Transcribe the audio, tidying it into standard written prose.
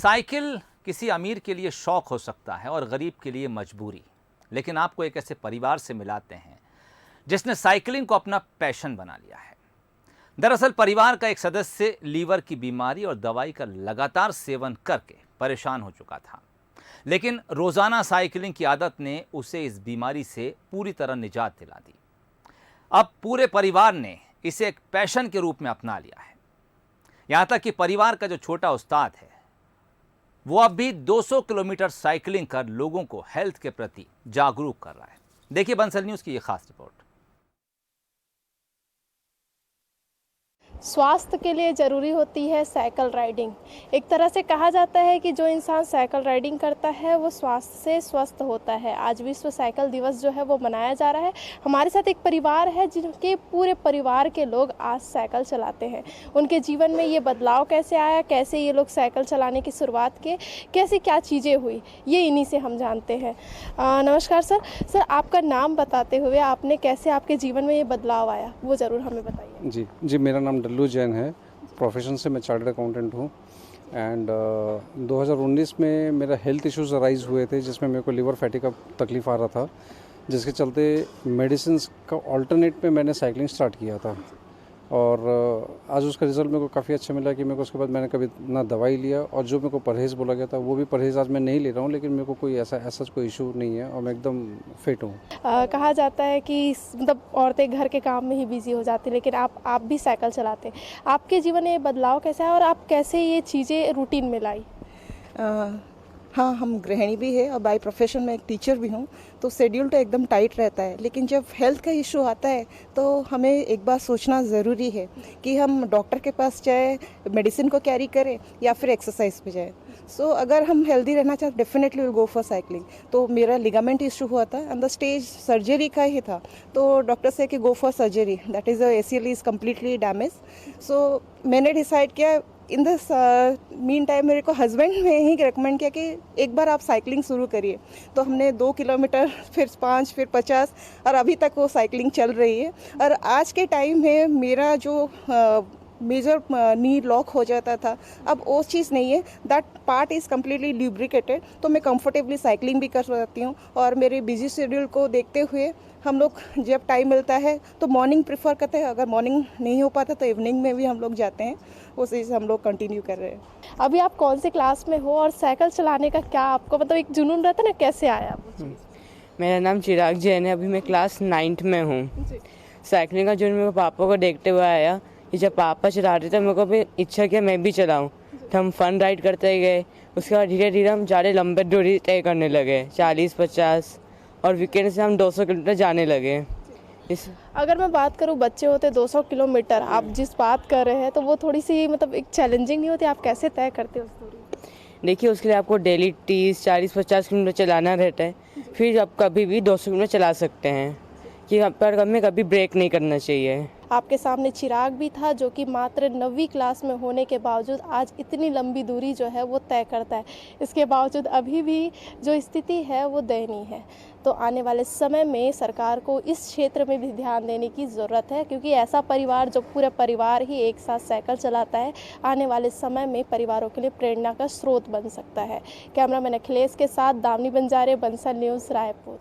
Cycle किसी अमीर के लिए शौक हो सकता है और गरीब के लिए मजबूरी, लेकिन आपको एक ऐसे परिवार से मिलाते हैं जिसने साइकिलिंग को अपना पैशन बना लिया है। दरअसल परिवार का एक सदस्य लीवर की बीमारी और दवाई का लगातार सेवन करके परेशान हो चुका था, लेकिन रोजाना साइकिलिंग की आदत ने उसे इस बीमारी से पूरी तरह निजात दिला दी। अब पूरे परिवार ने इसे एक पैशन के रूप में अपना लिया है। यहां तक कि परिवार का जो छोटा उस्ताद है वो अब भी 200 किलोमीटर साइकिलिंग कर लोगों को हेल्थ के प्रति जागरूक कर रहा है। देखिए बंसल न्यूज़ की ये खास रिपोर्ट। स्वास्थ्य के लिए ज़रूरी होती है साइकिल राइडिंग। एक तरह से कहा जाता है कि जो इंसान साइकिल राइडिंग करता है वो स्वास्थ्य से स्वस्थ होता है। आज विश्व साइकिल दिवस जो है वो मनाया जा रहा है। हमारे साथ एक परिवार है जिनके पूरे परिवार के लोग आज साइकिल चलाते हैं। उनके जीवन में ये बदलाव कैसे आया, कैसे ये लोग साइकिल चलाने की शुरुआत किए, कैसे क्या चीज़ें हुई, ये इन्हीं से हम जानते हैं। नमस्कार सर। सर, आपका नाम बताते हुए आपने कैसे आपके जीवन में ये बदलाव आया वो ज़रूर हमें बताइए। जी, मेरा नाम डल्लू जैन है। प्रोफेशन से मैं चार्टर्ड अकाउंटेंट हूँ एंड 2019 में मेरा हेल्थ इश्यूज अराइज हुए थे, जिसमें मेरे को लिवर फैटी का तकलीफ़ आ रहा था, जिसके चलते मेडिसिन का ऑल्टरनेट पे मैंने साइकिलिंग स्टार्ट किया था। और आज उसका रिज़ल्ट मेरे को काफ़ी अच्छा मिला कि मेरे को उसके बाद मैंने कभी ना दवाई लिया, और जो मेरे को परहेज़ बोला गया था वो भी परहेज़ आज मैं नहीं ले रहा हूँ, लेकिन मेरे को कोई ऐसा कोई इशू नहीं है और मैं एकदम फिट हूँ। कहा जाता है कि मतलब औरतें घर के काम में ही बिजी हो जाती, लेकिन आप भी साइकिल चलाते हैं। आपके जीवन में ये बदलाव कैसा है और आप कैसे ये चीज़ें रूटीन में लाई? हाँ, हम गृहिणी भी है और बाय प्रोफेशन में एक टीचर भी हूँ, तो शेड्यूल तो एकदम टाइट रहता है। लेकिन जब हेल्थ का इशू आता है तो हमें एक बार सोचना ज़रूरी है कि हम डॉक्टर के पास जाए, मेडिसिन को कैरी करें या फिर एक्सरसाइज पे जाए। सो अगर हम हेल्दी रहना चाहते definitely will go for cycling. तो मेरा लिगामेंट इशू हुआ था एंड द स्टेज सर्जरी का ही था, तो डॉक्टर से कि go for surgery, that is ACL is completely damage. So मैंने डिसाइड किया इन दिस मीन टाइम, मेरे को हस्बैंड ने ही रिकमेंड किया कि एक बार आप साइकिलिंग शुरू करिए। तो हमने 2 किलोमीटर, फिर 5, फिर 50 और अभी तक वो साइकिलिंग चल रही है। और आज के टाइम में मेरा जो मेजर नी लॉक हो जाता था, अब वो चीज़ नहीं है। दैट पार्ट इज़ कम्प्लीटली ल्यूब्रिकेटेड, तो मैं कंफर्टेबली साइकिलिंग भी कर सकती हूँ। और मेरे बिजी शेड्यूल को देखते हुए हम लोग जब टाइम मिलता है तो मॉर्निंग प्रेफर करते हैं, अगर मॉर्निंग नहीं हो पाता तो इवनिंग में भी हम लोग जाते हैं। वो चीज़ हम लोग कंटिन्यू कर रहे हैं। अभी आप कौन से क्लास में हो और साइकिल चलाने का क्या आपको मतलब एक जुनून रहता है ना, कैसे आया? मेरा नाम चिराग जैन है। अभी मैं क्लास 9th में हूँ। साइकिलिंग का जुनून मेरे पापा को देखते हुए आया कि जब पापा चला रहे थे मेरे को भी इच्छा किया मैं भी चलाऊँ। तो हम फन राइड करते गए। उसके बाद धीरे धीरे हम ज़्यादा लंबे दूरी तय करने लगे, 40-50, और वीकेंड से हम 200 किलोमीटर जाने लगे। अगर मैं बात करूँ, बच्चे होते 200 किलोमीटर, आप जिस बात कर रहे हैं तो वो थोड़ी सी मतलब एक चैलेंजिंग नहीं होती? आप कैसे तय करते हो उस दूरी? देखिए, उसके लिए आपको डेली 30, 40, 50 किलोमीटर चलाना रहता है। फिर आप कभी भी 200 किलोमीटर चला सकते हैं कि पर हमें कभी ब्रेक नहीं करना चाहिए। आपके सामने चिराग भी था जो कि मात्र 9वीं क्लास में होने के बावजूद आज इतनी लंबी दूरी जो है वो तय करता है। इसके बावजूद अभी भी जो स्थिति है वो दयनीय है। तो आने वाले समय में सरकार को इस क्षेत्र में भी ध्यान देने की ज़रूरत है, क्योंकि ऐसा परिवार जो पूरा परिवार ही एक साथ साइकिल चलाता है, आने वाले समय में परिवारों के लिए प्रेरणा का स्रोत बन सकता है। कैमरामैन अखिलेश के साथ दामिनी बंजारे, बंसल न्यूज़, रायपुर।